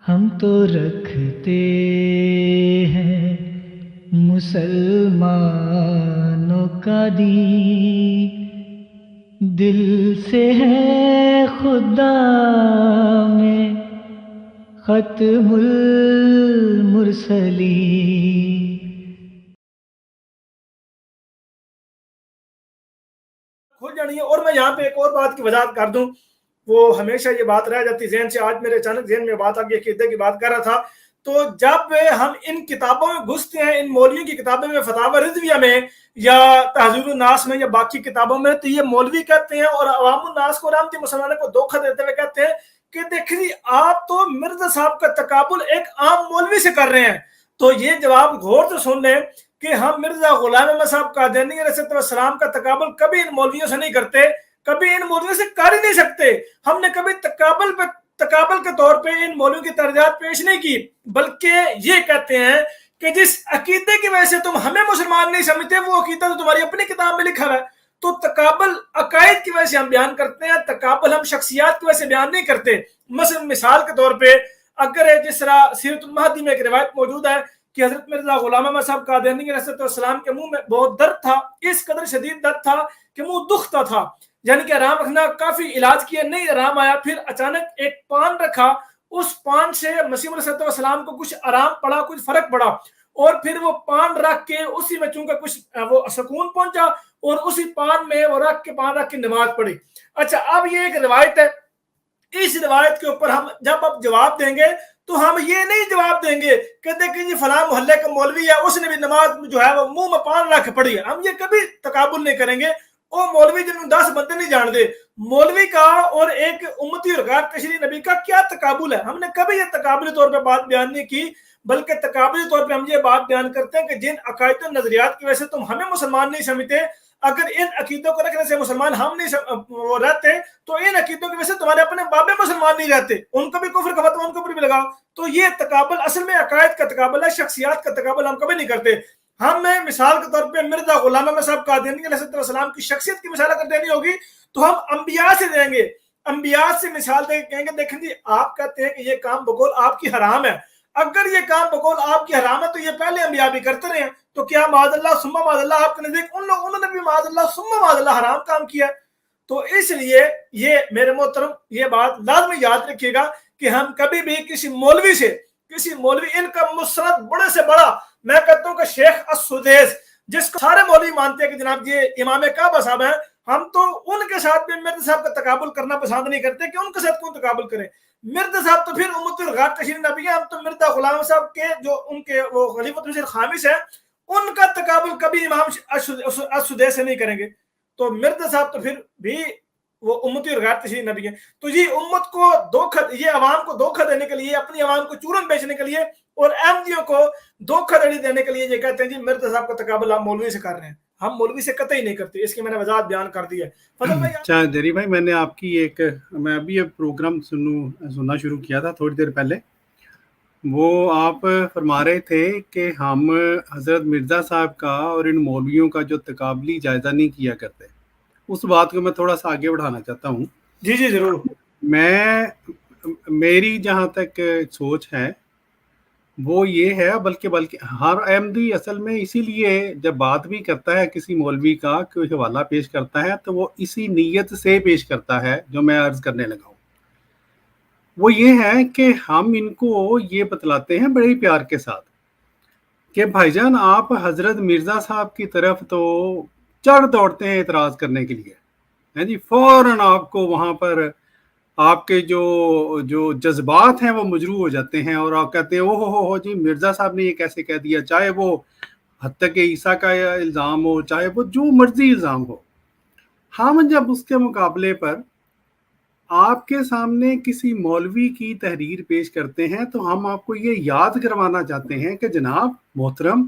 ہم تو رکھتے ہیں مسلمانوں کا دین، دل سے ہے خدا میں ختم المرسلین۔ کھل جانی ہے۔ اور میں یہاں پہ ایک اور بات کی وضاحت کر دوں، وہ ہمیشہ یہ بات رہ جاتی ذہن سے، آج میرے اچانک ذہن میں بات آ گئی، عقیدے کی بات کر رہا تھا۔ تو جب ہم ان کتابوں میں گھستے ہیں، ان مولویوں کی کتابوں میں، فتاوی رضویہ میں یا تحذیر الناس میں یا باقی کتابوں میں، تو یہ مولوی کہتے ہیں اور عوام الناس کو، رحمتی مسلمانوں کو دھوکہ دیتے ہوئے کہتے ہیں کہ دیکھیں جی آپ تو مرزا صاحب کا تقابل ایک عام مولوی سے کر رہے ہیں۔ تو یہ جواب غور سے سن لیں کہ ہم مرزا غلام احمد صاحب قادیانی علیہ السلام کا تقابل کبھی ان مولویوں سے نہیں کرتے، کبھی ان مولویوں سے کر ہی نہیں سکتے۔ ہم نے کبھی تقابل کے طور پہ ان مولویوں کی ترجیحات پیش نہیں کی، بلکہ یہ کہتے ہیں کہ جس عقیدے کی وجہ سے تم ہمیں مسلمان نہیں سمجھتے، وہ عقیدہ تو تمہاری اپنی کتاب میں لکھا ہے۔ تو تقابل عقائد کی وجہ سے ہم بیان کرتے ہیں، تقابل ہم شخصیات کی وجہ سے بیان نہیں کرتے۔ مثلا مثال کے طور پہ اگر جس طرح سیرت المہدی میں ایک روایت موجود ہے کہ حضرت مرزا غلام احمد صاحب قادیانی علیہ السلام کے منہ میں بہت درد تھا، اس قدر شدید درد تھا کہ منہ دکھتا تھا، یعنی کہ آرام رکھنا، کافی علاج کیا، نہیں آرام آیا، پھر اچانک ایک پان رکھا، اس پان سے مسیح علیہ السلام کو کچھ آرام پڑا، کچھ فرق پڑا، اور پھر وہ پان رکھ کے اسی میں چونکہ کچھ وہ سکون پہنچا، اور اسی پان میں وہ پان رکھ کے نماز پڑھی۔ اچھا، اب یہ ایک روایت ہے، اس روایت کے اوپر ہم جب اب جواب دیں گے تو ہم یہ نہیں جواب دیں گے کہ دیکھیں جی فلاں محلے کا مولوی ہے، اس نے بھی نماز جو ہے وہ منہ میں پان رکھ پڑھی ہے، ہم یہ کبھی تقابل نہیں کریں گے۔ وہ مولوی جن 10 بندے نہیں جان دے، مولوی کا اور ایک امتی ارغار تشریح نبی کا کیا تقابل ہے؟ ہم نے کبھی یہ تقابلی طور پہ بات بیان نہیں کی، بلکہ تقابلی طور پہ ہم یہ بات بیان کرتے ہیں کہ جن عقائد و نظریات کی وجہ سے تم ہمیں مسلمان نہیں سمجھتے، اگر ان عقیدوں کو رکھنے سے مسلمان ہم نہیں رہتے، تو ان عقیدوں کی وجہ سے تمہارے اپنے بابے مسلمان نہیں رہتے، ان کو بھی کفر کا فتویٰ ان کو بھی لگاؤ۔ تو یہ تقابل اصل میں عقائد کا تقابل ہے، شخصیات کا تقابل ہم کبھی نہیں کرتے۔ ہم میں مثال کے طور پہ مرزا غلام احمد صاحب قادیانی علیہ السلام کی شخصیت کی مثال اگر دینی ہوگی تو ہم انبیاء سے دیں گے، انبیاء سے مثال دیں گے، کہیں گے دیکھیں جی آپ کہتے ہیں کہ یہ کام بقول آپ کی حرام ہے، اگر یہ کام بقول آپ کی حرام ہے تو یہ پہلے انبیاء بھی کرتے رہے ہیں، تو کیا معاذ اللہ ثم معاذ اللہ آپ کے نزدیک انہوں نے بھی معاذ اللہ ثم معاذ اللہ حرام کام کیا ہے؟ تو اس لیے یہ میرے محترم یہ بات لازمی یاد رکھیے گا کہ ہم کبھی بھی کسی مولوی ان کا مسند بڑے سے بڑا، میں کہتا ہوں کہ شیخ السدیس جس کو سارے مولوی مانتے ہیں کہ جناب یہ امام کعبہ صاحب ہیں، ہم تو ان کے ساتھ بھی مرزا صاحب کا تقابل کرنا پسند نہیں کرتے کہ ان کے ساتھ کیوں تقابل کریں۔ مرزا صاحب تو پھر امت الغار تشریح نبی ہے، ہم تو مرزا غلام صاحب کے جو ان کے وہ خلیفۃ المسیح الخامس ہیں، ان کا تقابل کبھی امام السدیس سے نہیں کریں گے۔ تو مرزا صاحب تو پھر بھی وہ امتی اور غیر تشریح نبی ہے۔ تو یہ امت کو یہ عوام کو دھوکہ دینے کے لیے، اپنی عوام کو چورن بیچنے کے لیے اور احمدیوں کو دھوکہ دینے کے لیے یہ کہتے ہیں جی مرزا صاحب کا تقابل ہم مولوی سے کر رہے ہیں، ہم مولوی سے قطعی نہیں کرتے۔ اس کی میں نے وضاحت بیان کر دی ہے۔ اچھا دری بھائی، میں نے آپ کی میں ابھی یہ پروگرام سننا شروع کیا تھا تھوڑی دیر پہلے، وہ آپ فرما رہے تھے کہ ہم حضرت مرزا صاحب کا اور ان مولویوں کا جو تقابلی جائزہ نہیں کیا کرتے، اس بات کو میں تھوڑا سا آگے بڑھانا چاہتا ہوں۔ جی جی ضرور۔ میری جہاں تک سوچ ہے وہ یہ ہے، بلکہ ہر احمدی اصل میں اسی لیے جب بات بھی کرتا ہے کسی مولوی کا کوئی حوالہ پیش کرتا ہے تو وہ اسی نیت سے پیش کرتا ہے جو میں عرض کرنے لگا ہوں۔ وہ یہ ہے کہ ہم ان کو یہ بتلاتے ہیں بڑے ہی پیار کے ساتھ کہ بھائی جان آپ حضرت مرزا صاحب کی طرف تو چڑھ دوڑتے ہیں اعتراض کرنے کے لیے، جی فوراً آپ کو وہاں پر آپ کے جو جذبات ہیں وہ مجروح ہو جاتے ہیں اور آپ کہتے ہیں او جی مرزا صاحب نے یہ کیسے کہہ دیا، چاہے وہ حتی کہ عیسیٰ کا الزام ہو، چاہے وہ جو مرضی الزام ہو۔ ہم جب اس کے مقابلے پر آپ کے سامنے کسی مولوی کی تحریر پیش کرتے ہیں تو ہم آپ کو یہ یاد کروانا چاہتے ہیں کہ جناب محترم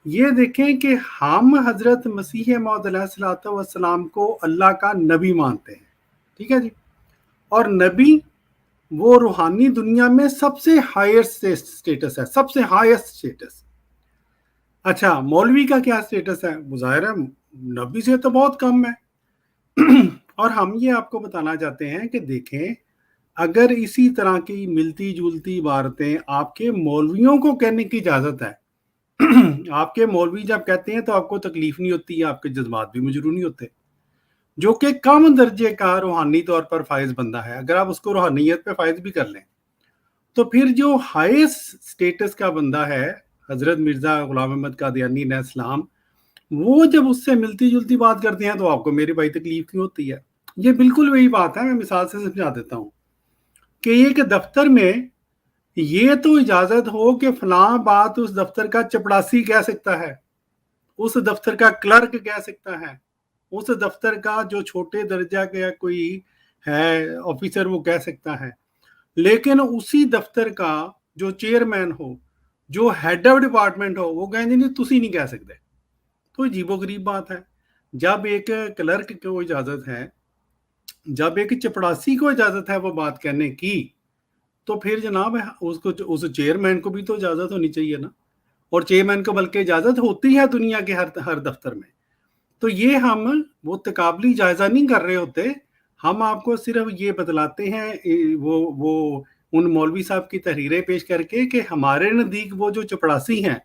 یہ دیکھیں کہ ہم حضرت مسیح موعود علیہ السلام کو اللہ کا نبی مانتے ہیں، ٹھیک ہے جی، اور نبی وہ روحانی دنیا میں سب سے ہائیسٹ سٹیٹس ہے، سب سے ہائیسٹ سٹیٹس۔ اچھا مولوی کا کیا سٹیٹس ہے؟ ظاہر ہے نبی سے تو بہت کم ہے۔ اور ہم یہ آپ کو بتانا چاہتے ہیں کہ دیکھیں اگر اسی طرح کی ملتی جلتی عبارتیں آپ کے مولویوں کو کہنے کی اجازت ہے، آپ کے مولوی جب کہتے ہیں تو آپ کو تکلیف نہیں ہوتی، آپ کے جذبات بھی مجروح نہیں ہوتے، جو کہ کم درجے کا روحانی طور پر فائز بندہ ہے، اگر آپ اس کو روحانیت پہ فائز بھی کر لیں تو پھر جو ہائیسٹ سٹیٹس کا بندہ ہے حضرت مرزا غلام احمد قادیانی علیہ السلام، وہ جب اس سے ملتی جلتی بات کرتے ہیں تو آپ کو میری بھائی تکلیف کیوں ہوتی ہے؟ یہ بالکل وہی بات ہے، میں مثال سے سمجھا دیتا ہوں کہ ایک دفتر میں یہ تو اجازت ہو کہ فلاں بات اس دفتر کا چپڑاسی کہہ سکتا ہے، اس دفتر کا کلرک کہہ سکتا ہے، اس دفتر کا جو چھوٹے درجہ کا کوئی ہے آفیسر وہ کہہ سکتا ہے، لیکن اسی دفتر کا جو چیئرمین ہو، جو ہیڈ آف ڈپارٹمنٹ ہو، وہ کہیں نہیں تسی نہیں کہہ سکتے۔ تو عجیب و غریب بات ہے، جب ایک کلرک کو اجازت ہے، جب ایک چپڑاسی کو اجازت ہے وہ بات کرنے کی، تو پھر جناب اس چیئرمین کو بھی تو اجازت ہونی چاہیے نا، اور چیئرمین کو بلکہ اجازت ہوتی ہے دنیا کے ہر دفتر میں۔ تو یہ ہم وہ تقابلی جائزہ نہیں کر رہے ہوتے، ہم آپ کو صرف یہ بتلاتے ہیں وہ ان مولوی صاحب کی تحریریں پیش کر کے کہ ہمارے نزدیک وہ جو چپڑاسی ہیں،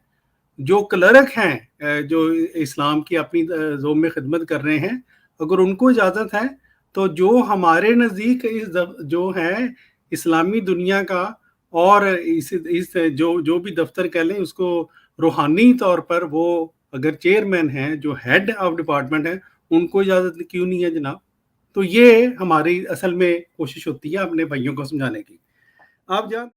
جو کلرک ہیں، جو اسلام کی اپنی زوم میں خدمت کر رہے ہیں، اگر ان کو اجازت ہے تو جو ہمارے نزدیک جو ہے اسلامی دنیا کا اور جو بھی دفتر کہہ لیں اس کو روحانی طور پر وہ اگر چیئرمین ہیں، جو ہیڈ آف ڈپارٹمنٹ ہیں، ان کو اجازت کیوں نہیں ہے جناب؟ تو یہ ہماری اصل میں کوشش ہوتی ہے اپنے بھائیوں کو سمجھانے کی۔ آپ جان